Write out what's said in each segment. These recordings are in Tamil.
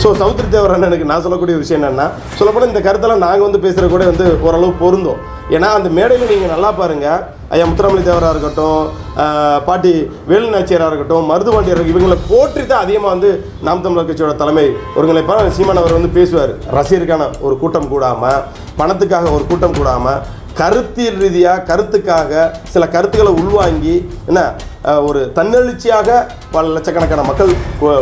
ஸோ சௌத்ரி தேவர் அண்ணனுக்கு நான் சொல்லக்கூடிய விஷயம் என்னென்னா, சொல்லப்போனால் இந்த கருத்தெல்லாம் நாங்கள் வந்து பேசுகிற கூட வந்து ஓரளவு பொருந்தோம். ஏன்னா அந்த மேடையில் நீங்கள் நல்லா பாருங்கள், ஐயா முத்துராமலிங்க தேவராக இருக்கட்டும், பாட்டி வேலு நாச்சியாராக இருக்கட்டும், மருதுபாண்டியர் இவங்களை போற்றி தான் அதிகமாக வந்து நாம் தமிழர் கட்சியோட தலைமை ஒருங்கிணைப்பாக சீமான் அவர் வந்து பேசுவார். ரசிகருக்கான ஒரு கூட்டம் கூடாமல், பணத்துக்காக ஒரு கூட்டம் கூடாமல், கருத்தியல் ரீதியாக கருத்துக்காக சில கருத்துக்களை உள்வாங்கி என்ன ஒரு தன்னெழுச்சியாக பல லட்சக்கணக்கான மக்கள்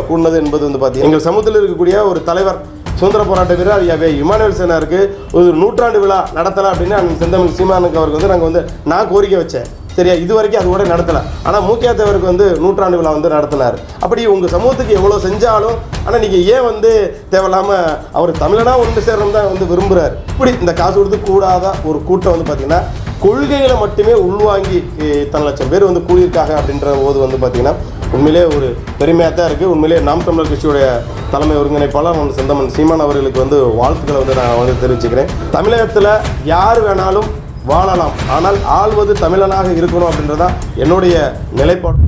கூடினது என்பது வந்து பார்த்தீங்கன்னா, எங்கள் சமூகத்தில் இருக்கக்கூடிய ஒரு தலைவர் சுதந்திர போராட்ட வீரர் ஐயா இமானுவேல் சேனாருக்கு ஒரு 100ஆண்டு விழா நடத்தலை அப்படின்னு அண்ணன் செந்தமிழ் சீமானுக்கு அவருக்கு வந்து நாங்கள் வந்து நான் கோரிக்கை வச்சேன். சரியா, இது வரைக்கும் அது கூட நடத்தலை. ஆனால் மூக்கியா தேவருக்கு வந்து 100ஆண்டு விழா வந்து நடத்தினார். அப்படி உங்கள் சமூகத்துக்கு எவ்வளோ செஞ்சாலும் ஆனால் நீங்கள் ஏன் வந்து தேவையில்லாமல் அவர் தமிழனா ஒன்று சேரணும் தான் வந்து விரும்புகிறார். இப்படி இந்த காசு கொடுத்து கூடாத ஒரு கூட்டம் வந்து பார்த்திங்கன்னா கொள்கைகளை மட்டுமே உள்வாங்கி இத்தனை லட்சம் பேர் வந்து கூடியிருக்காங்க அப்படின்ற போது வந்து பார்த்திங்கன்னா உண்மையிலே ஒரு பெருமையாக தான் இருக்குது. உண்மையிலே நாம் தமிழர் கட்சியுடைய தலைமை ஒருங்கிணைப்பாளர் நம்ம செந்தமன் சீமான் அவர்களுக்கு வந்து வாழ்த்துக்களை வந்து நான் வந்து தெரிவிச்சுக்கிறேன். தமிழகத்தில் யார் வேணாலும் வாழலாம், ஆனால் ஆள்வது தமிழனாக இருக்கணும் அப்படின்றதான் என்னுடைய நிலைப்பாடு.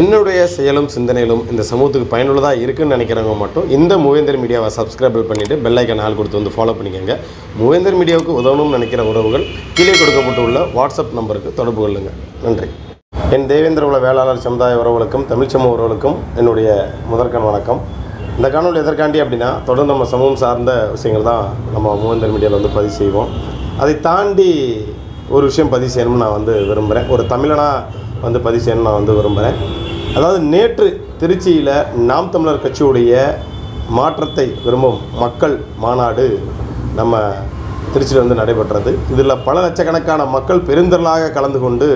என்னுடைய செயலும் சிந்தனையிலும் இந்த சமூகத்துக்கு பயனுள்ளதாக இருக்குன்னு நினைக்கிறவங்க மட்டும் இந்த மூவேந்தர் மீடியாவை சப்ஸ்கிரைப் பண்ணிவிட்டு பெல் ஐக்கான் ஆள் கொடுத்து வந்து ஃபாலோ பண்ணிக்கோங்க. மூவேந்தர் மீடியாவுக்கு உதவணும்னு நினைக்கிற உறவுகள் கீழே கொடுக்கப்பட்டுள்ள வாட்ஸ்அப் நம்பருக்கு தொடர்பு கொள்ளுங்கள். நன்றி. என் தேவேந்திர உள்ள வேளாளர் சமுதாய உறவுகளுக்கும் தமிழ் சமூக உறவுகளுக்கும் என்னுடைய முதற்கண் வணக்கம். இந்த காணொலி எதற்காண்டி அப்படின்னா, தொடர்ந்து நம்ம சமூகம் சார்ந்த விஷயங்கள் தான் நம்ம மூவேந்தர் மீடியாவில் வந்து பதிவு செய்வோம். அதை தாண்டி ஒரு விஷயம் பதிவு செய்யணும்னு நான் வந்து விரும்புகிறேன். ஒரு தமிழனாக வந்து பதிவு செய்யணும்னு நான் வந்து விரும்புகிறேன். அதாவது நேற்று திருச்சியில் நாம் தமிழர் கட்சியுடைய மாற்றத்தை விரும்பும் மக்கள் மாநாடு நம்ம திருச்சியில் வந்து நடைபெற்றது. இதில் பல லட்சக்கணக்கான மக்கள் பெருந்திரளாக கலந்து கொண்டு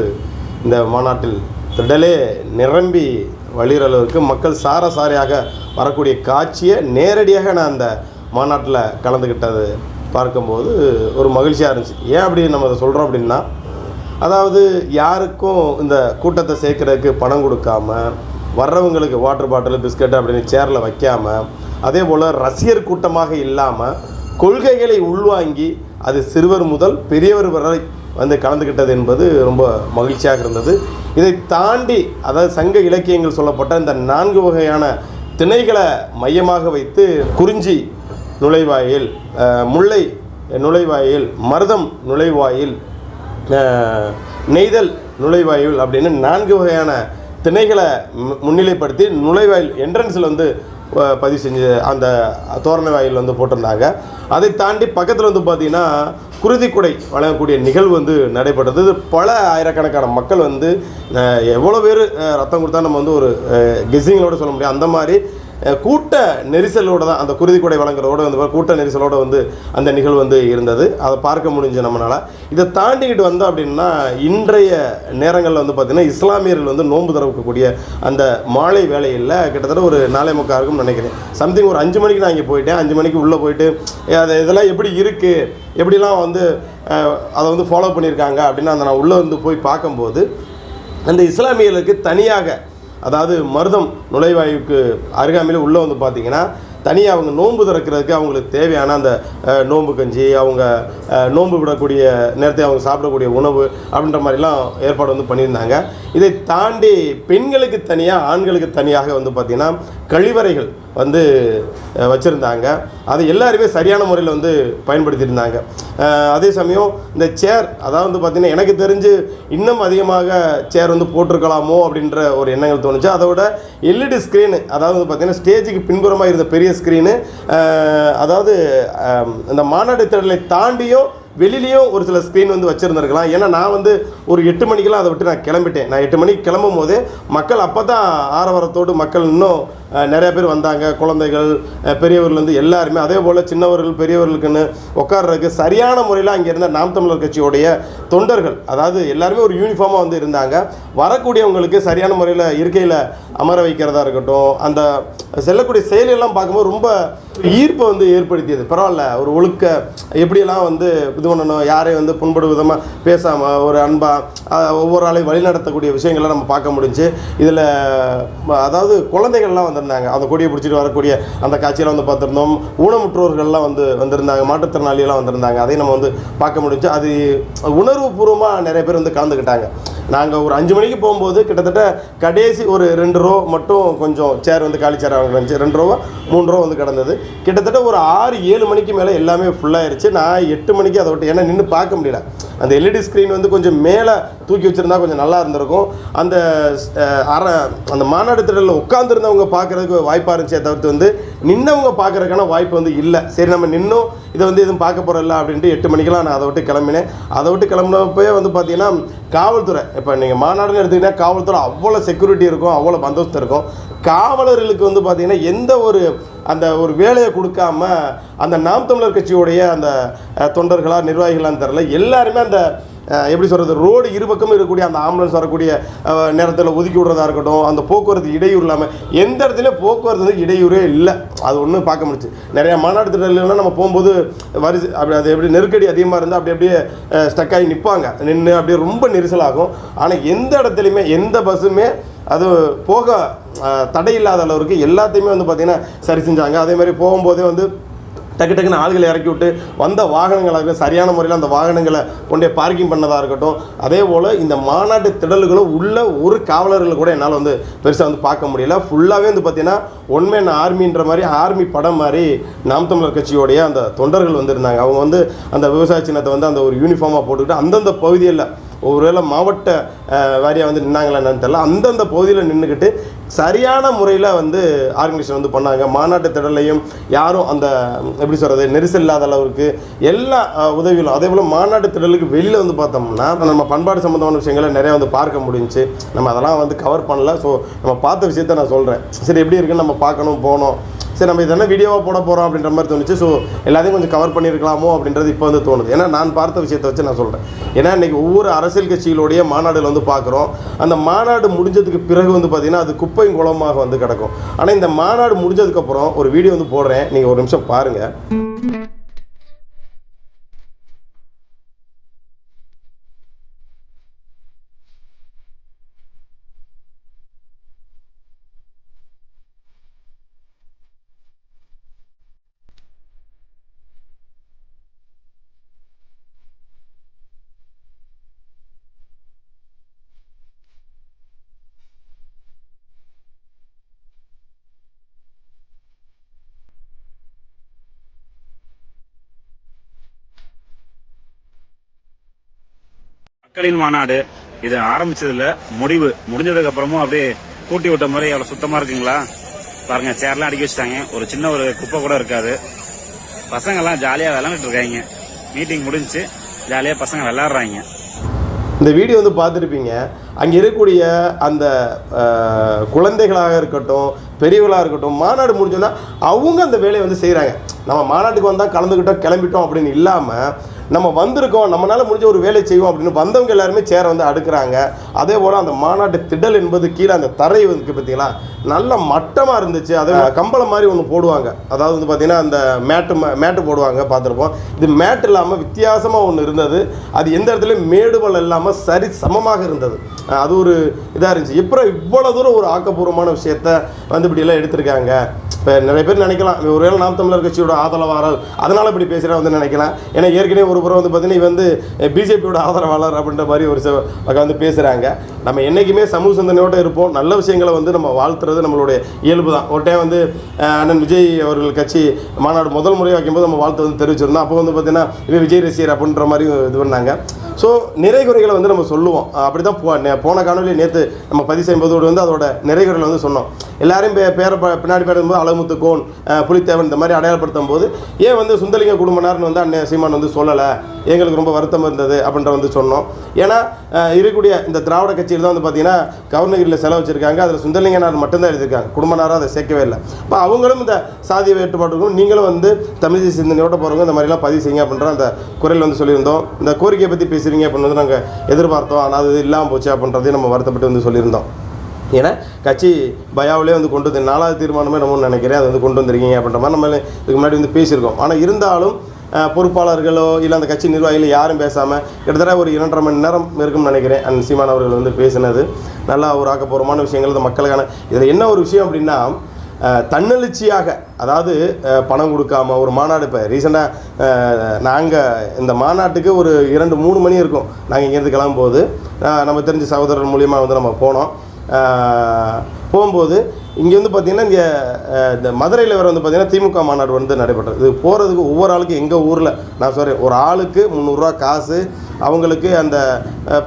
இந்த மாநாட்டில் திடலே நிரம்பி வழிகிற அளவுக்கு மக்கள் சாரையாக வரக்கூடிய காட்சியை நேரடியாக நான் அந்த மாநாட்டில் கலந்துக்கிட்டது பார்க்கும்போது ஒரு மகிழ்ச்சியாக இருந்துச்சு. ஏன் அப்படி நம்ம அதை சொல்கிறோம் அப்படின்னா, அதாவது யாருக்கும் இந்த கூட்டத்தை சேர்க்குறதுக்கு பணம் கொடுக்காம, வர்றவங்களுக்கு வாட்டர் பாட்டில் பிஸ்கட் அப்படின்னு சேரில் வைக்காமல், அதே போல் ரசிகர் கூட்டமாக இல்லாமல் கொள்கைகளை உள்வாங்கி அது சிறுவர் முதல் பெரியவர் வரை வந்து கலந்துக்கிட்டது என்பது ரொம்ப மகிழ்ச்சியாக இருந்தது. இதை தாண்டி அதாவது சங்க இலக்கியங்கள் சொல்லப்பட்ட இந்த 4 வகையான திணைகளை மையமாக வைத்து குறிஞ்சி நுழைவாயில், முல்லை நுழைவாயில், மருதம் நுழைவாயில், நெய்தல் நுழைவாயில் அப்படின்னு 4 வகையான திணைகளை முன்னிலைப்படுத்தி நுழைவாயில் என்ட்ரன்ஸில் வந்து பதிவு செஞ்சு அந்த தோரண வாயில் வந்து போட்டிருந்தாங்க. அதை தாண்டி பக்கத்தில் வந்து பார்த்திங்கன்னா குருதிக்குடை வழங்கக்கூடிய நிகழ்வு வந்து நடைபெற்றது. பல ஆயிரக்கணக்கான மக்கள் வந்து எவ்வளோ பேர் ரத்தம் கொடுத்தா நம்ம வந்து ஒரு கெஸ்ஸிங்களோடு சொல்ல முடியும். அந்த மாதிரி கூட்ட நெரிசலோடு தான் அந்த குருதிக்குடை வழங்குறதோடு வந்து கூட்ட நெரிசலோடு வந்து அந்த நிகழ்வு வந்து இருந்தது. அதை பார்க்க முடிஞ்சு நம்மளால். இதை தாண்டிக்கிட்டு வந்தோம் அப்படின்னா, இன்றைய நேரங்களில் வந்து பார்த்திங்கன்னா இஸ்லாமியர்கள் வந்து நோன்பு திறக்கக்கூடிய அந்த மாலை வேளையில் கிட்டத்தட்ட ஒரு 4:45 இருக்கும்னு நினைக்கிறேன். சம்திங் ஒரு 5 மணிக்கு நான் இங்கே போயிட்டேன். 5 மணிக்கு உள்ளே போயிட்டு இதெல்லாம் எப்படி இருக்குது, எப்படிலாம் வந்து அதை வந்து ஃபாலோ பண்ணியிருக்காங்க அப்படின்னு அந்த நான் உள்ளே வந்து போய் பார்க்கும்போது, அந்த இஸ்லாமியர்களுக்கு தனியாக, அதாவது மருதம் நுழைவாயுக்கு அருகாமையில் உள்ளே வந்து பார்த்திங்கன்னா தனியாக அவங்க நோன்பு திறக்கிறதுக்கு அவங்களுக்கு தேவையான அந்த நோன்பு கஞ்சி, அவங்க நோன்பு விடக்கூடிய நேரத்தை அவங்க சாப்பிடக்கூடிய உணவு அப்படின்ற மாதிரிலாம் ஏற்பாடு வந்து பண்ணியிருந்தாங்க. இதை தாண்டி பெண்களுக்கு தனியாக ஆண்களுக்கு தனியாக வந்து பார்த்திங்கன்னா கழிவறைகள் வந்து வச்சுருந்தாங்க. அது எல்லாருமே சரியான முறையில் வந்து பயன்படுத்தியிருந்தாங்க. அதே சமயம் இந்த சேர், அதாவது வந்து பார்த்திங்கன்னா எனக்கு தெரிஞ்சு இன்னும் அதிகமாக சேர் வந்து போட்டிருக்கலாமோ அப்படின்ற ஒரு எண்ணங்கள் தோணுச்சு. அதோட LED ஸ்க்ரீனு, அதாவது வந்து பார்த்திங்கன்னா ஸ்டேஜுக்கு பின்புறமாக இருந்த பெரிய ஸ்க்ரீனு, அதாவது இந்த மாநாடு திடலை தாண்டியும் வெளியிலையும் ஒரு சில ஸ்க்ரீன் வந்து வச்சுருந்துருக்கலாம். ஏன்னா நான் வந்து ஒரு 8 மணிக்கெல்லாம் அதை விட்டு நான் கிளம்பிட்டேன். நான் 8 மணிக்கு கிளம்பும் போதே மக்கள் அப்போ தான் ஆரவாரத்தோடு மக்கள் இன்னும் நிறையா பேர் வந்தாங்க. குழந்தைகள், பெரியவர்கள்லேருந்து எல்லாருமே, அதே போல் சின்னவர்கள் பெரியவர்களுக்குன்னு உட்கார்றதுக்கு சரியான முறையில் அங்கே இருந்த நாம் தமிழர் கட்சியோடைய தொண்டர்கள், அதாவது எல்லாருமே ஒரு யூனிஃபார்மாக வந்து இருந்தாங்க. வரக்கூடியவங்களுக்கு சரியான முறையில் இருக்கையில் அமர வைக்கிறதா இருக்கட்டும், அந்த செல்லக்கூடிய செயலெல்லாம் பார்க்கும்போது ரொம்ப ஈர்ப்பை வந்து ஏற்படுத்தியது. பரவாயில்ல, ஒரு ஒழுக்க எப்படியெல்லாம் வந்து இது பண்ணணும், யாரையும் வந்து புண்படும் விதமாக பேசாமல் ஒரு அன்பாக ஒவ்வொரு ஆளையும் வழிநடத்தக்கூடிய விஷயங்கள்லாம் நம்ம பார்க்க முடிஞ்சு. இதில் அதாவது குழந்தைகள்லாம் வந்திருந்தாங்க. அந்த கொடியை பிடிச்சிட்டு வரக்கூடிய அந்த காட்சியெல்லாம் வந்து பார்த்துருந்தோம். ஊனமுற்றோர்கள்லாம் வந்திருந்தாங்க. மாற்றுத்திறனாளியெல்லாம் வந்திருந்தாங்க. அதையும் நம்ம வந்து பார்க்க முடிஞ்சு. அது உணர்வுபூர்வமாக நிறைய பேர் வந்து கலந்துக்கிட்டாங்க. நாங்கள் ஒரு 5 மணிக்கு போகும்போது கிட்டத்தட்ட கடைசி ஒரு 2 ரோ மட்டும் கொஞ்சம் சேர் வந்து காலி சேர் இருந்துச்சு, 2 ரோவா 3 ரோ வந்து கிடந்தது. கிட்டத்தட்ட ஒரு 6-7 மணிக்கு மேலே எல்லாமே ஃபுல்லாகிடுச்சு. நான் 8 மணிக்கு அதை விட்டு, ஏன்னா நின்று பார்க்க முடியல. அந்த எல்இடி ஸ்க்ரீன் வந்து கொஞ்சம் மேலே தூக்கி வச்சுருந்தா கொஞ்சம் நல்லா இருந்திருக்கும். அந்த அந்த மாநாடு திடலில் உட்காந்துருந்தவங்க பார்க்குறதுக்கு வாய்ப்பாக இருந்துச்சே தவிர்த்து வந்து நின்னவங்க பார்க்குறதுக்கான வாய்ப்பு வந்து இல்லை. சரி, நம்ம நின்னும் இதை வந்து எதுவும் பார்க்க போகிறதில்ல அப்படின்ட்டு 8 மணிக்கெலாம் நான் அதை விட்டு கிளம்பினேன். அதை விட்டு கிளம்பினப்போயே வந்து பார்த்தீங்கன்னா காவல்துறை, இப்போ நீங்கள் மாநாடுன்னு எடுத்துக்கிட்டீங்கன்னா காவல்துறை அவ்வளோ செக்யூரிட்டி இருக்கும், அவ்வளோ பந்தோபஸ்து இருக்கும். காவலர்களுக்கு வந்து பார்த்திங்கன்னா எந்த ஒரு அந்த ஒரு வேலையை கொடுக்காம அந்த நாம் தமிழர் கட்சியோடைய அந்த தொண்டர்களாக நிர்வாகிகளான்னு தெரில, எல்லாருமே அந்த எப்படி சொல்கிறது, ரோடு இருபக்கமும் இருக்கக்கூடிய அந்த ஆம்புலன்ஸ் வரக்கூடிய நேரத்தில் ஒதுக்கி விடுறதா இருக்கட்டும், அந்த போக்குவரத்து இடையூறு இல்லாமல் எந்த இடத்துலையும் போக்குவரத்து வந்து இடையூறே இல்லை. அது ஒன்றும் பார்க்க முடிச்சு. நிறையா மாநாடு திட்டலாம் நம்ம போகும்போது வரிசை அப்படி அது எப்படி நெருக்கடி அதிகமாக இருந்தால் அப்படியே ஸ்டக் ஆகி நிற்பாங்க, நின்று அப்படியே ரொம்ப நெரிசலாகும். ஆனால் எந்த இடத்துலையுமே எந்த பஸ்ஸுமே அது போக தடை இல்லாத அளவுக்கு எல்லாத்தையுமே வந்து பார்த்திங்கன்னா சரி செஞ்சாங்க. அதே மாதிரி போகும்போதே வந்து டக்கு டக்குன்னு ஆள்களை இறக்கி விட்டு வந்த வாகனங்களாக சரியான முறையில் அந்த வாகனங்களை கொண்டே பார்க்கிங் பண்ணதாக இருக்கட்டும். அதே போல் இந்த மாநாட்டு திடல்களும் உள்ள ஒரு காவலர்களை கூட என்னால் வந்து பெருசாக வந்து பார்க்க முடியல. ஃபுல்லாகவே வந்து பார்த்திங்கன்னா ஒன் மேன் ஆர்மின்ற மாதிரி ஆர்மி படம் மாதிரி நாம் தமிழர் கட்சியோடைய அந்த தொண்டர்கள் வந்திருந்தாங்க. அவங்க வந்து அந்த விவசாய சின்னத்தை வந்து அந்த ஒரு யூனிஃபார்மாக போட்டுக்கிட்டு அந்தந்த பகுதியில் ஒருவேளை மாவட்ட வாரியாக வந்து நின்னாங்களா என்னன்னு தெரியல, அந்தந்த பகுதியில் நின்றுக்கிட்டு சரியான முறையில் வந்து ஆர்கனைசேஷன் வந்து பண்ணாங்க. மாநாட்டு திடலையும் யாரும் அந்த எப்படி சொல்கிறது நெரிசல் இல்லாத அளவுக்கு எல்லா உதவிகளும். அதே போல் மாநாட்டு திடலுக்கு வெளியில் வந்து பார்த்தோம்னா நம்ம பண்பாடு சம்மந்தமான விஷயங்களை நிறையா வந்து பார்க்க முடிஞ்சிச்சு. நம்ம அதெல்லாம் வந்து கவர் பண்ணல. ஸோ நம்ம பார்த்த விஷயத்த நான் சொல்கிறேன். சரி, எப்படி இருக்குன்னு நம்ம பார்க்கணும், போனோம். சரி, நம்ம இதெல்லாம் வீடியோவாக போட போகிறோம் அப்படின்ற மாதிரி தோணுச்சு. ஸோ எல்லாத்தையும் கொஞ்சம் கவர் பண்ணியிருக்கலாமோ அப்படின்றது இப்போ வந்து தோணுது. ஏன்னா நான் பார்த்த விஷயத்தை வச்சு நான் சொல்கிறேன். ஏன்னா இன்றைக்கி ஒவ்வொரு அரசியல் கட்சிகளுடைய மாநாடுகள் வந்து பார்க்குறோம். அந்த மாநாடு முடிஞ்சதுக்கு பிறகு வந்து பார்த்திங்கன்னா அது குப்பையும் குளமாக வந்து கிடக்கும். ஆனால் இந்த மாநாடு முடிஞ்சதுக்கப்புறம் ஒரு வீடியோ வந்து போடுறேன், நீங்கள் ஒரு நிமிஷம் பாருங்கள். மக்களின் மாநாடு இது ஆரம்பிச்சதுல முடிஞ்சதுக்கு அப்புறமும் அப்படியே கூட்டி விட்ட மாதிரி அவ்வளவு சுத்தமா இருக்குங்களா பாருங்க. சேர்லாம் அடிக்க வச்சுட்டாங்க, ஒரு சின்ன ஒரு குப்பை கூட இருக்காது. பசங்க எல்லாம் ஜாலியா விளையாண்டுட்டு இருக்காங்க. மீட்டிங் முடிஞ்சு ஜாலியா பசங்க விளையாடுறாங்க. இந்த வீடியோ வந்து பார்த்துருப்பீங்க. அங்கே இருக்கக்கூடிய அந்த குழந்தைகளாக இருக்கட்டும், பெரியவர்களாக இருக்கட்டும், மாநாடு முடிஞ்சோன்னா அவங்க அந்த வேலையை வந்து செய்கிறாங்க. நம்ம மாநாட்டுக்கு வந்தால் கலந்துக்கிட்டோம் கிளம்பிட்டோம் அப்படின்னு இல்லாமல் நம்ம வந்திருக்கோம், நம்மளால் முடிஞ்ச ஒரு வேலை செய்வோம் அப்படின்னு வந்தவங்க எல்லாருமே சேரை வந்து அடுக்கிறாங்க. அதே போல் அந்த மாநாட்டு திடல் என்பது கீழே அந்த தரை வந்து பார்த்தீங்களா நல்ல மட்டமாக இருந்துச்சு. அதே கம்பளம் மாதிரி ஒன்று போடுவாங்க, அதாவது வந்து பார்த்திங்கன்னா அந்த மேட்டு போடுவாங்க, பார்த்துருப்போம். இது மேட் இல்லாமல் வித்தியாசமாக ஒன்று இருந்தது. அது எந்த இடத்துலையும் மேடுபல் இல்லாமல் சரி சமமாக இருந்தது. அது ஒரு இதாக இருந்துச்சு. இப்போ இவ்வளோ தூரம் ஒரு ஆக்கப்பூர்வமான விஷயத்த வந்து இப்படியெல்லாம் எடுத்திருக்காங்க. இப்போ நிறைய பேர் நினைக்கலாம் ஒருவேளை நாம் தமிழர் கட்சியோட ஆதரவாளர் அதனால் இப்படி பேசுகிறா வந்து நினைக்கலாம். ஏன்னா ஏற்கனவே ஒரு புறம் வந்து பார்த்தீங்கன்னா வந்து பிஜேபியோட ஆதரவாளர் அப்படின்ற மாதிரி ஒரு வந்து பேசுகிறாங்க. நம்ம என்றைக்குமே சமூக சிந்தனையோடு இருப்போம். நல்ல விஷயங்களை வந்து நம்ம வாழ்த்துறது நம்மளுடைய இயல்பு தான். ஒரு டைம் வந்து அண்ணன் விஜய் அவர்கள் கட்சி மாநாடு முதல் முறையாக வைக்கும்போது நம்ம வாழ்த்து வந்து தெரிவிச்சிருந்தோம். அப்போ வந்து பார்த்திங்கன்னா இவன் விஜய் ரசிகர் அப்படின்ற மாதிரி இது பண்ணாங்க. ஸோ நிறைகுறைகளை வந்து நம்ம சொல்லுவோம். அப்படி தான் போன காணொலி நேற்று நம்ம பதிவு செய்யும்போது வந்து அதோட நிறைகுறைகளை வந்து சொன்னோம். எல்லாரையும் பின்னாடி பேரும்போது அழகுமுத்து கோன் புலித்தேவன் இந்த மாதிரி அடையாளப்படுத்தும் போது ஏன் வந்து சுந்தலிங்க குடும்பனார்னு வந்து அண்ணன் சீமான் வந்து சொல்லலை, எங்களுக்கு ரொம்ப வருத்தம் இருந்தது அப்படின்ற வந்து சொன்னோம். ஏன்னா இருக்கக்கூடிய இந்த திராவிட கட்சியில் தான் வந்து பார்த்திங்கன்னா கவர்னகிரியில் செலவு வச்சுருக்காங்க. அதில் சுந்தலிங்கனார் மட்டும்தான் எழுதியிருக்காங்க, குடும்பனாராக அதை சேர்க்கவே இல்லை. இப்போ அவங்களும் இந்த சாதிய வேறுபாட்டுக்கும் நீங்களும் வந்து தமிழ் சிந்தனையோட போகிறவங்க இந்த மாதிரிலாம் பதிவு செய்யுங்க அப்படின்ற அந்த குரல் வந்து சொல்லியிருந்தோம். இந்த கோரிக்கையை பற்றி பேசுகிறீங்க அப்படின்னு வந்து நாங்கள் எதிர்பார்த்தோம். ஆனால் அது இல்லாமல் போச்சு அப்படின்றதையும் நம்ம வருத்தப்பட்டு வந்து சொல்லியிருந்தோம். ஏன்னா கட்சி பயாவிலே வந்து கொண்டு வந்து 4வது தீர்மானமே நம்ம நினைக்கிறேன் அதை வந்து கொண்டு வந்திருக்கீங்க அப்படின்ற மாதிரி நம்ம இதுக்கு முன்னாடி வந்து பேசியிருக்கோம். ஆனால் இருந்தாலும் பொறுப்பாளர்களோ இல்லை அந்த கட்சி நிர்வாகிகளோ யாரும் பேசாமல் கிட்டத்தட்ட ஒரு 2.5 மணி நேரம் இருக்கும்னு நினைக்கிறேன் அண்ணன் சீமான் அவர்கள் வந்து பேசினது. நல்லா ஒரு ஆக்கப்பூர்வமான விஷயங்கள் இந்த மக்களுக்கான. இதில் என்ன ஒரு விஷயம் அப்படின்னா தன்னெழுச்சியாக, அதாவது பணம் கொடுக்காம ஒரு மாநாடு. இப்போ ரீசெண்டாக நாங்கள் இந்த மாநாட்டுக்கு ஒரு 2-3 மணி இருக்கும் நாங்கள் இங்கேருந்து கிளம்பும்போது. நம்ம தெரிஞ்ச சகோதரர் மூலியமாக வந்து நம்ம போகும்போது இங்கே வந்து பார்த்திங்கன்னா இங்கே இந்த மதுரையில் வர வந்து பார்த்திங்கன்னா திமுக மாநாடு வந்து நடைபெற்றது. இது போகிறதுக்கு ஒவ்வொரு ஆளுக்கும் எங்கள் ஊரில் நான் சொல்கிறேன் ஒரு ஆளுக்கு 300 ரூபா காசு, அவங்களுக்கு அந்த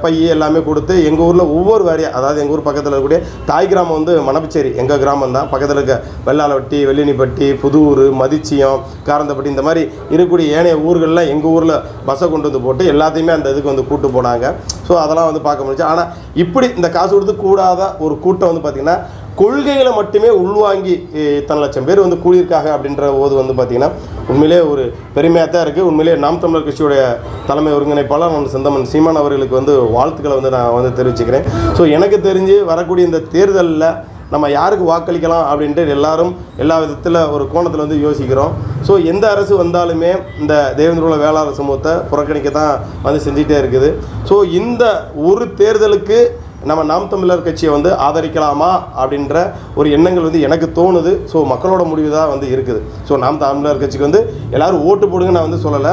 பைய எல்லாமே கொடுத்து எங்கள் ஊரில் ஒவ்வொரு வாரியாக, அதாவது எங்கள் ஊர் பக்கத்தில் இருக்கக்கூடிய தாய் கிராமம் வந்து மணப்புச்சேரி எங்கள் கிராமம் தான். பக்கத்தில் இருக்க வெள்ளாளவட்டி, வெள்ளினிப்பட்டி, புதூர், மதிச்சியம், காரந்தப்பட்டி இந்த மாதிரி இருக்கக்கூடிய ஏனைய ஊர்களில் எங்கள் ஊரில் பஸ்ஸை கொண்டு வந்து போட்டு எல்லாத்தையுமே அந்த இதுக்கு வந்து கூட்டு போனாங்க. ஸோ அதெல்லாம் வந்து பார்க்க முடிச்சு. ஆனால் இப்படி இந்த காசு கொடுத்து கூடாத ஒரு கூட்டம் வந்து பார்த்திங்கன்னா கொள்கைகளை மட்டுமே உள்வாங்கி இத்தனை லட்சம் பேர் வந்து கூடியிருக்காங்க அப்படின்ற போது வந்து பார்த்திங்கன்னா உண்மையிலே ஒரு பெருமையாக தான் இருக்குது. உண்மையிலே நாம் தமிழர் கட்சியுடைய தலைமை ஒருங்கிணைப்பாளர் நம்ம செந்தமன் சீமான் அவர்களுக்கு வந்து வாழ்த்துக்களை வந்து நான் வந்து தெரிவிச்சுக்கிறேன். ஸோ எனக்கு தெரிஞ்சு வரக்கூடிய இந்த தேர்தலில் நம்ம யாருக்கு வாக்களிக்கலாம் அப்படின்ட்டு எல்லாரும் எல்லா விதத்தில் ஒரு கோணத்தில் வந்து யோசிக்கிறோம். ஸோ எந்த அரசு வந்தாலுமே இந்த தேவேந்திர வேளாளர் சமூகத்தை புறக்கணிக்க தான் வந்து செஞ்சிகிட்டே இருக்குது. ஸோ இந்த ஒரு தேர்தலுக்கு நம்ம நாம் தமிழர் கட்சியை வந்து ஆதரிக்கலாமா அப்படின்ற ஒரு எண்ணங்கள் வந்து எனக்கு தோணுது. ஸோ மக்களோட முடிவு தான் வந்து இருக்குது. ஸோ நாம் தமிழர் கட்சிக்கு வந்து எல்லோரும் ஓட்டு போடுங்க நான் வந்து சொல்லலை.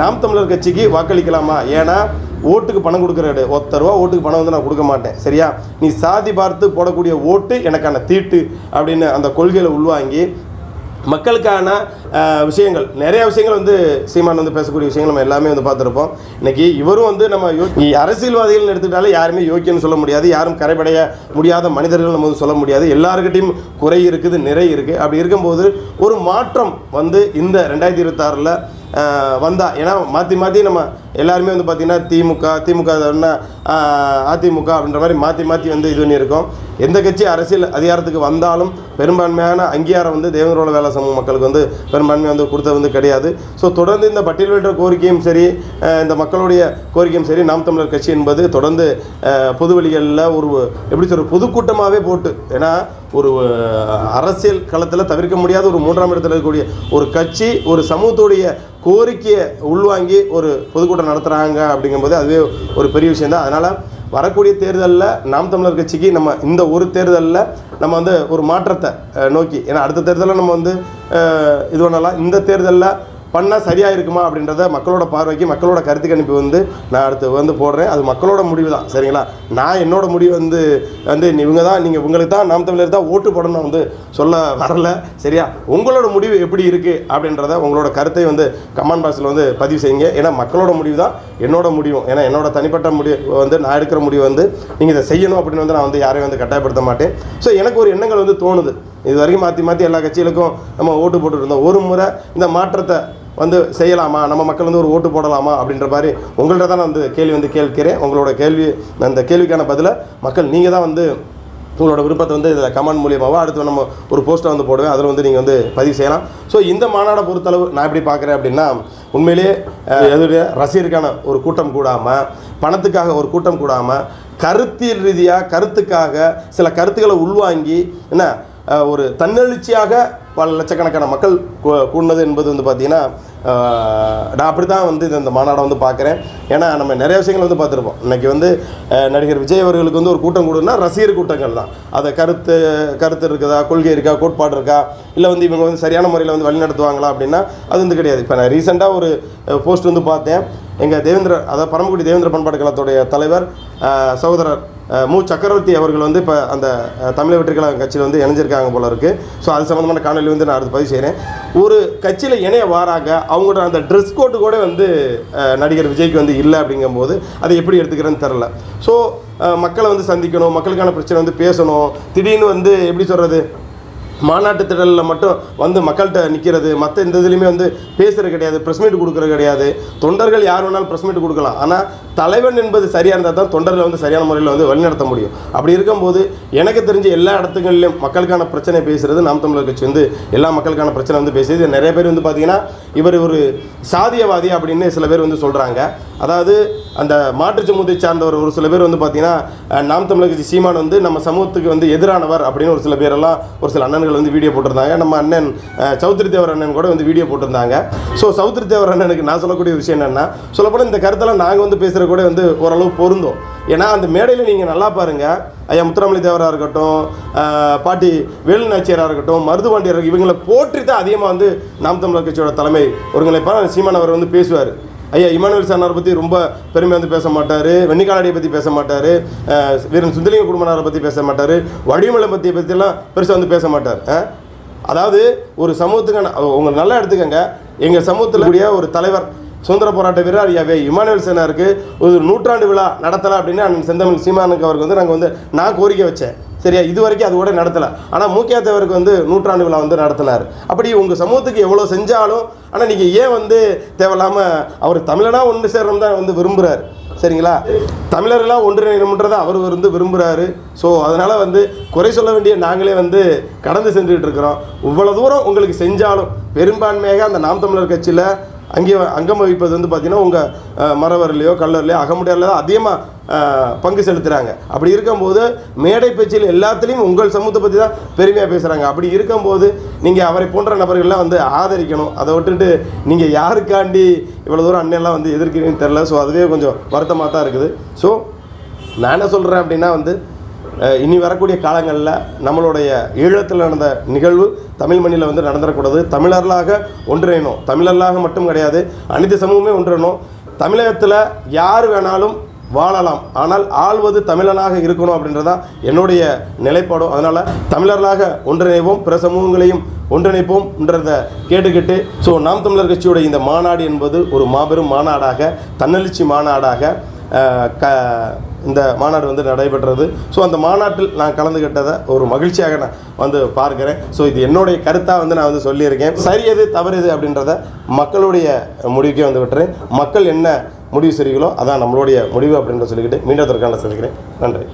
நாம் தமிழர் கட்சிக்கு வாக்களிக்கலாமா? ஏன்னா ஓட்டுக்கு பணம் கொடுக்குற ₹1 ஓட்டுக்கு பணம் வந்து நான் கொடுக்க மாட்டேன். சரியா? நீ சாதி பார்த்து போடக்கூடிய ஓட்டு எனக்கான தீட்டு அப்படின்னு அந்த கொள்கையில் உள்வாங்கி மக்களுக்கான விஷயங்கள், நிறைய விஷயங்கள் வந்து சீமான் வந்து பேசக்கூடிய விஷயங்கள் நம்ம எல்லாமே வந்து பார்த்துருப்போம். இன்றைக்கி இவரும் வந்து நம்ம அரசியல்வாதிகள் எடுத்துக்கிட்டாலே யாருமே யோக்கியன்னு சொல்ல முடியாது, யாரும் கரைபடைய முடியாத மனிதர்கள் நம்ம வந்து சொல்ல முடியாது. எல்லாருக்கிட்டையும் குறை இருக்குது, நிறை இருக்குது. அப்படி இருக்கும்போது ஒரு மாற்றம் வந்து இந்த 2026 வந்தால், ஏன்னா மாற்றி நம்ம எல்லாருமே வந்து பார்த்திங்கன்னா திமுக அதிமுக அப்படின்ற மாதிரி மாற்றி வந்து இது பண்ணியிருக்கோம். எந்த கட்சி அரசியல் அதிகாரத்துக்கு வந்தாலும் பெரும்பான்மையான அங்கீகாரம் வந்து தேவேந்திர வேளாளர் சமூக மக்களுக்கு வந்து பெரும்பான்மை வந்து கொடுத்தது வந்து கிடையாது. ஸோ தொடர்ந்து இந்த பட்டியலிட்ட கோரிக்கையும் சரி, இந்த மக்களுடைய கோரிக்கையும் சரி, நாம் தமிழர் கட்சி என்பது தொடர்ந்து பொதுவெளிகளில் ஒரு எப்படி சொல்கிற பொதுக்கூட்டமாகவே போட்டு, ஏன்னா ஒரு அரசியல் களத்தில் தவிர்க்க முடியாத ஒரு 3ஆம் இடத்தில் இருக்கக்கூடிய ஒரு கட்சி ஒரு சமூகத்துடைய கோரிக்கையை உள்வாங்கி ஒரு பொதுக்கூட்டம் நடத்துகிறாங்க அப்படிங்கும்போது அதுவே ஒரு பெரிய விஷயந்தான். அதனால் வரக்கூடிய தேர்தலில் நாம் தமிழர் கட்சிக்கு நம்ம இந்த ஒரு தேர்தலில் நம்ம வந்து ஒரு மாற்றத்தை நோக்கி, ஏன்னா அடுத்த தேர்தலில் நம்ம வந்து இது பண்ணலாம், இந்த தேர்தலில் பண்ணால் சரியாக இருக்குமா அப்படின்றத மக்களோட பார்வைக்கு, மக்களோட கருத்து கணிப்பு வந்து நான் அடுத்து வந்து போடுறேன். அது மக்களோட முடிவு தான். சரிங்களா? நான் என்னோட முடிவு வந்து இவங்க தான், நீங்கள் உங்களுக்கு தான் நாம் தமிழர் தான் ஓட்டு போடணும் வந்து சொல்ல வரல. சரியா? உங்களோட முடிவு எப்படி இருக்குது அப்படின்றத உங்களோட கருத்தை வந்து கமெண்ட் பாக்ஸில் வந்து பதிவு செய்யுங்க. ஏன்னா மக்களோட முடிவு தான் என்னோட முடிவும். ஏன்னா என்னோட தனிப்பட்ட முடிவு வந்து நான் எடுக்கிற முடிவு வந்து நீங்கள் இதை செய்யணும் அப்படின்னு வந்து நான் வந்து யாரையும் வந்து கட்டாயப்படுத்த மாட்டேன். ஸோ எனக்கு ஒரு எண்ணங்கள் வந்து தோணுது. இது வரைக்கும் மாற்றி எல்லா கட்சிகளுக்கும் நம்ம ஓட்டு போட்டுருந்தோம். ஒரு முறை இந்த மாற்றத்தை வந்து செய்யலாமா, நம்ம மக்கள் வந்து ஒரு ஓட்டு போடலாமா அப்படின்ற மாதிரி உங்கள்கிட்ட தான் நான் வந்து கேள்வி வந்து கேட்கிறேன். உங்களோட அந்த கேள்விக்கான பதிலை மக்கள் நீங்கள் தான் வந்து உங்களோட விருப்பத்தை வந்து இதில் கமெண்ட் மூலியமாகவோ அடுத்து நம்ம ஒரு போஸ்ட்டை வந்து போடுவேன், அதில் வந்து நீங்கள் வந்து பதிவு செய்யலாம். ஸோ இந்த மாநாடை பொறுத்தளவு நான் எப்படி பார்க்குறேன் அப்படின்னா, உண்மையிலேயே எதுடைய ரசிகருக்கான ஒரு கூட்டம் கூடாமல், பணத்துக்காக ஒரு கூட்டம் கூடாமல், கருத்தியல் ரீதியாக கருத்துக்காக சில கருத்துக்களை உள்வாங்கி என்ன ஒரு தன்னெழுச்சியாக பல லட்சக்கணக்கான மக்கள் கூடினது என்பது வந்து பார்த்திங்கன்னா நான் அப்படி தான் வந்து இந்த மாநாடை வந்து பார்க்குறேன். ஏன்னா நம்ம நிறைய விஷயங்கள் வந்து பார்த்துருப்போம். இன்றைக்கி வந்து நடிகர் விஜய் அவர்களுக்கு வந்து ஒரு கூட்டம் கூடுனா ரசிகர் கூட்டங்கள் தான். அதை கருத்து இருக்குதா, கொள்கை இருக்கா, கோட்பாடு இருக்கா, இல்லை வந்து இவங்க வந்து சரியான முறையில் வந்து வழி நடத்துவாங்களா அப்படின்னா அது வந்து கிடையாது. இப்போ நான் ரீசெண்டாக ஒரு போஸ்ட் வந்து பார்த்தேன். எங்கள் அதாவது பரமக்குடி தேவேந்திர பண்பாடு கழகத்துடைய தலைவர் சகோதரர் மு சக்கரவர்த்தி அவர்கள் வந்து இப்போ அந்த தமிழக வெற்றி கழக கட்சியில் வந்து இணைஞ்சிருக்காங்க போல இருக்குது. ஸோ அது சம்மந்தமான காணொலி வந்து நான் அடுத்து பதிவு செய்கிறேன். ஒரு கட்சியில் இணைய வாராங்க, அவங்களோட அந்த ட்ரெஸ் கோட்டு கூட வந்து நடிகர் விஜய்க்கு வந்து இல்லை அப்படிங்கும்போது அதை எப்படி எடுத்துக்கிறேன்னு தெரில. ஸோ மக்களை வந்து சந்திக்கணும், மக்களுக்கான பிரச்சனை வந்து பேசணும். திடீர்னு வந்து எப்படி சொல்கிறது, மாநாட்டு திடலில் மட்டும் வந்து மக்கள்கிட்ட நிற்கிறது, மற்ற இந்த இதுலேயுமே வந்து பேசுகிறது கிடையாது, ப்ரெஸ் மீட் கொடுக்குறது கிடையாது. தொண்டர்கள் யார் வேணாலும் ப்ரெஸ் மீட் கொடுக்கலாம், ஆனால் தலைவன் என்பது சரியாக இருந்தால் தான் தொண்டர்களை வந்து சரியான முறையில் வந்து வழிநடத்த முடியும். அப்படி இருக்கும்போது எனக்கு தெரிஞ்ச எல்லா இடத்துகளிலும் மக்களுக்கான பிரச்சனை பேசுகிறது நாம் தமிழர் கட்சி வந்து எல்லா மக்களுக்கான பிரச்சனை வந்து பேசுது. நிறைய பேர் வந்து பார்த்திங்கன்னா இவர் ஒரு சாதியவாதி அப்படின்னு சில பேர் வந்து சொல்கிறாங்க. அதாவது அந்த மாற்றுச் சமூகத்தை சார்ந்தவர் ஒரு சில பேர் வந்து பார்த்திங்கன்னா நாம் தமிழர் கட்சி சீமான் வந்து நம்ம சமூகத்துக்கு வந்து எதிரானவர் அப்படின்னு ஒரு சில பேரெல்லாம் ஒரு சில அண்ணன்கள் வந்து வீடியோ போட்டிருந்தாங்க. நம்ம அண்ணன் சௌத்ரி தேவர் அண்ணன் கூட வந்து வீடியோ போட்டிருந்தாங்க. ஸோ சௌத்ரி தேவர் அண்ணனுக்கு நான் சொல்லக்கூடிய விஷயம் என்னென்னா, சொல்லப்போனால் இந்த கருத்தெல்லாம் நாங்கள் வந்து பேசுகிற பேசுகிற கூட வந்து ஓரளவு பொருந்தும். ஏன்னா அந்த மேடையில் நீங்கள் நல்லா பாருங்கள், ஐயா முத்துராமலிங்க தேவராக இருக்கட்டும், பாட்டி வேலு நாச்சியாராக இருக்கட்டும், மருதுபாண்டியர் இவங்களை போற்றி தான் அதிகமாக வந்து நாம் தமிழர் கட்சியோட தலைமை ஒருங்கிணைப்பாளர் சீமான் அவர் வந்து பேசுவார். ஐயா இமானுவேல் சானாரை பற்றி ரொம்ப பெருமையாக வந்து பேச மாட்டார், வெண்ணிக்காலடியை பற்றி பேச மாட்டார், வீரன் சுந்தலிங்க குடும்பனாரை பற்றி பேச மாட்டார், வடிமலை பற்றியெல்லாம் பெருசாக வந்து பேச மாட்டார். அதாவது ஒரு சமூகத்துக்கான உங்களை நல்லா எடுத்துக்கங்க, எங்கள் சமூகத்தில் கூடிய ஒரு தலைவர் சுதந்திர போராட்ட வீரர் ஐயாவே இமானுவேல் சேனாருக்கு ஒரு 100ஆண்டு விழா நடத்தலை அப்படின்னு அண்ணன் செந்தமிழ் சீமானுக்கு அவருக்கு வந்து நான் கோரிக்கை வச்சேன். சரியா, இது வரைக்கும் அது கூட நடத்தலை. ஆனால் மூக்கியா தேவருக்கு வந்து 100ஆண்டு விழா வந்து நடத்தினார். அப்படி உங்கள் சமூகத்துக்கு எவ்வளோ செஞ்சாலும் ஆனால் நீங்கள் ஏன் வந்து தேவையில்லாமல் அவர் தமிழனாக ஒன்று சேரணும் தான் வந்து விரும்புகிறார். சரிங்களா, தமிழர்களாக ஒன்றிணைன்றதை அவர் வந்து விரும்புகிறாரு. ஸோ அதனால் வந்து குறை சொல்ல வேண்டிய நாங்களே வந்து கடந்து சென்றுக்கிட்டு இருக்கிறோம். இவ்வளோ தூரம் உங்களுக்கு செஞ்சாலும் பெரும்பான்மையாக அந்த நாம் தமிழர் கட்சியில் அங்கம் வகிப்பது வந்து பார்த்திங்கன்னா உங்கள் மரவரிலையோ கல்லூரிலையோ அகமுடையாரில் தான் அதிகமாக பங்கு செலுத்துகிறாங்க. அப்படி இருக்கும்போது மேடை பேச்சில் எல்லாத்துலேயும் உங்கள் சமூகத்தை பற்றி தான் பெருமையாக பேசுகிறாங்க. அப்படி இருக்கும்போது நீங்கள் அவரை போன்ற நபர்கள்லாம் வந்து ஆதரிக்கணும். அதை விட்டுட்டு நீங்கள் யாருக்காண்டி இவ்வளோ தூரம் அண்ணெல்லாம் வந்து எதிர்க்கிறீங்கன்னு தெரில. ஸோ அதுவே கொஞ்சம் வருத்தமாக தான் இருக்குது. ஸோ நான் என்ன சொல்கிறேன் அப்படின்னா வந்து இனி வரக்கூடிய காலங்களில் நம்மளுடைய ஈழத்தில் நடந்த நிகழ்வு தமிழ் மண்ணில் வந்து நடந்துடக்கூடாது. தமிழர்களாக ஒன்றிணைணும். தமிழர்களாக மட்டும் கிடையாது, அனைத்து சமூகமே ஒன்றிணைணும். தமிழகத்தில் யார் வேணாலும் வாழலாம், ஆனால் ஆள்வது தமிழனாக இருக்கணும் அப்படின்றதான் என்னுடைய நிலைப்பாடும். அதனால் தமிழர்களாக ஒன்றிணைவோம், பிற சமூகங்களையும் ஒன்றிணைப்போம்ன்றதை கேட்டுக்கிட்டு ஸோ நாம் தமிழர் கட்சியோட இந்த மாநாடு என்பது ஒரு மாபெரும் மாநாடாக, தன்னெழுச்சி மாநாடாக இந்த மாநாடு வந்து நடைபெற்றது. ஸோ அந்த மாநாட்டில் நான் கலந்துக்கிட்டதை ஒரு மகிழ்ச்சியாக நான் வந்து பார்க்குறேன். ஸோ இது என்னுடைய கருத்தாக வந்து நான் வந்து சொல்லியிருக்கேன். சரி எது தவறு எது அப்படின்றத மக்களுடைய முடிவுக்கே வந்து விட்டுறேன். மக்கள் என்ன முடிவு செய்கிறீங்களோ அதான் நம்மளுடைய முடிவு அப்படின்றத சொல்லிக்கிட்டு மீண்டும் அதற்கான சந்திக்கிறேன். நன்றி.